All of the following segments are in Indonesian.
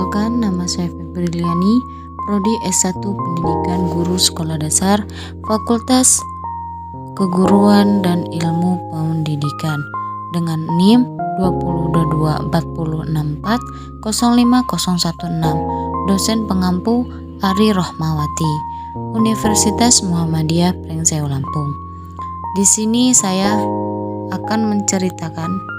Perkenalkan, nama saya Febriliani, Prodi S1 Pendidikan Guru Sekolah Dasar, Fakultas Keguruan dan Ilmu Pendidikan dengan NIM 20224064050116. Dosen pengampu Ari Rohmawati, Universitas Muhammadiyah Pringseu Lampung. Di sini saya akan menceritakan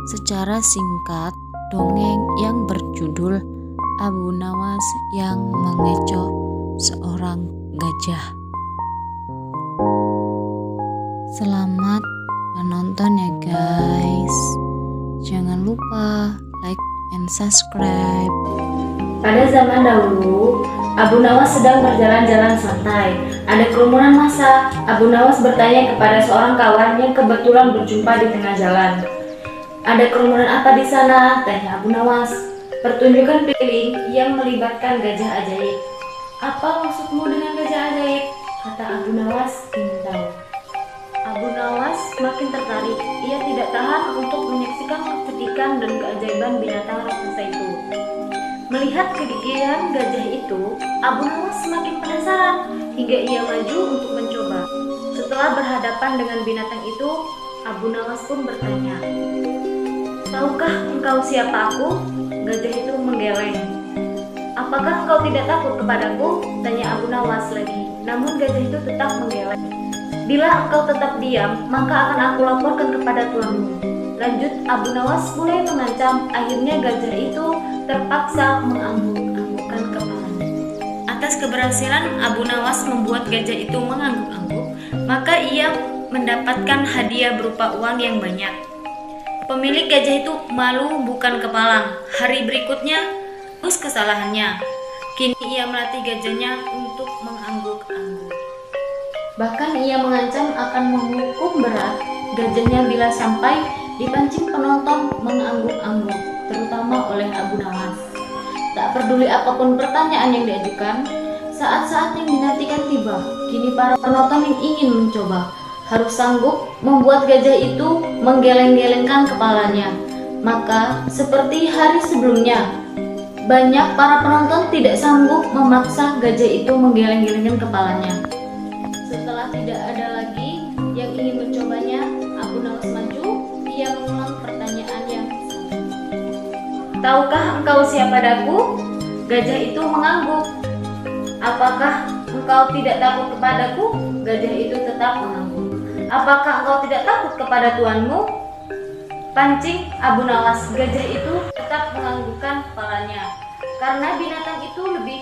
secara singkat dongeng yang berjudul Abu Nawas yang mengecoh seorang gajah. Selamat menonton ya guys. Jangan lupa like and subscribe. Pada zaman dahulu, Abu Nawas sedang berjalan-jalan santai. Ada kerumunan massa. Abu Nawas bertanya kepada seorang kawan yang kebetulan berjumpa di tengah jalan. "Ada kerumunan apa di sana?" tanya Abu Nawas. "Pertunjukan keliling yang melibatkan gajah ajaib." "Apa maksudmu dengan gajah ajaib?" kata Abu Nawas ingin tahu. Abu Nawas makin tertarik. Ia tidak tahan untuk menyaksikan kecantikan dan keajaiban binatang raksasa itu. Melihat kegigihan gajah itu, Abu Nawas semakin penasaran hingga ia maju untuk mencoba. Setelah berhadapan dengan binatang itu, Abu Nawas pun bertanya, "Tahukah engkau siapa aku?" Gajah itu menggeleng. "Apakah engkau tidak takut kepadaku?" tanya Abu Nawas lagi. Namun gajah itu tetap menggeleng. "Bila engkau tetap diam, maka akan aku laporkan kepada tuanmu." Lanjut, Abu Nawas mulai mengancam. Akhirnya gajah itu terpaksa mengangguk-anggukkan kepalanya. Atas keberhasilan Abu Nawas membuat gajah itu mengangguk-angguk, maka ia mendapatkan hadiah berupa uang yang banyak. Pemilik gajah itu malu bukan kepalang. Hari berikutnya, terus kesalahannya. Kini ia melatih gajahnya untuk mengangguk-angguk. Bahkan ia mengancam akan menghukum berat gajahnya bila sampai dipancing penonton mengangguk-angguk, terutama oleh Abu Nawas. Tak peduli apapun pertanyaan yang diajukan, saat-saat yang dinantikan tiba. Kini para penonton yang ingin mencoba harus sanggup membuat gajah itu menggeleng-gelengkan kepalanya. Maka, seperti hari sebelumnya, banyak para penonton tidak sanggup memaksa gajah itu menggeleng-gelengkan kepalanya. Setelah tidak ada lagi yang ingin mencobanya, Abu Nawas maju. Ia mengulang pertanyaan yang sama. "Tahukah engkau siapa daku?" Gajah itu mengangguk. "Apakah engkau tidak takut kepadaku?" Gajah itu tetap mengangguk. "Apakah engkau tidak takut kepada tuanmu?" Pancing Abu Nawas. Gajah itu tetap menganggukkan kepalanya karena binatang itu lebih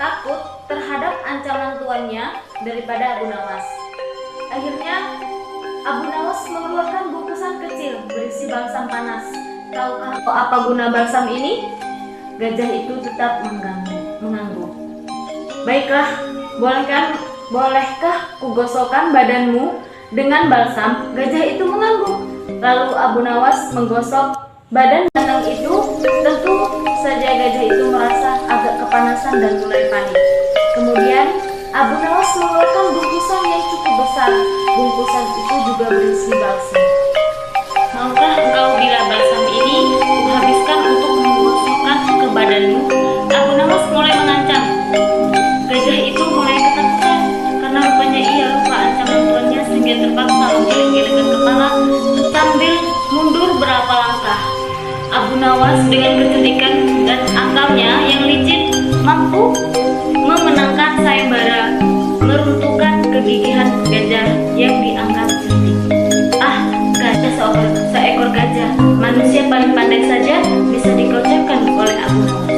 takut terhadap ancaman tuannya daripada Abu Nawas. Akhirnya Abu Nawas mengeluarkan bungkusan kecil berisi balsam panas. "Tahukah kau apa guna balsam ini?" Gajah itu tetap mengangguk. "Baiklah, bolehkah kugosokkan badanmu dengan balsam?" Gajah itu mengangguk. Lalu Abu Nawas menggosok badan binatang itu. Tentu saja gajah itu merasa agak kepanasan dan mulai panik. Kemudian Abu Nawas mengeluarkan bungkusan yang cukup besar. Bungkusan itu juga berisi balsam. "Maukah engkau bila balsam ini kuhabiskan untuk menggosokkan ke badanmu?" Abu Nawas mulai mengancam. Gajah itu mulai ketakutan karena rupanya ia lupa ancaman tuannya sehingga terpaksa menggeleng-gelengkan kepala sambil mundur berapa langkah. Abu Nawas dengan kecerdikan dan akalnya yang licin mampu memenangkan sayembara meruntuhkan kegigihan gajah yang dianggap cerdik. Seekor gajah, manusia paling pandai saja bisa dikocokkan oleh Abu Nawas.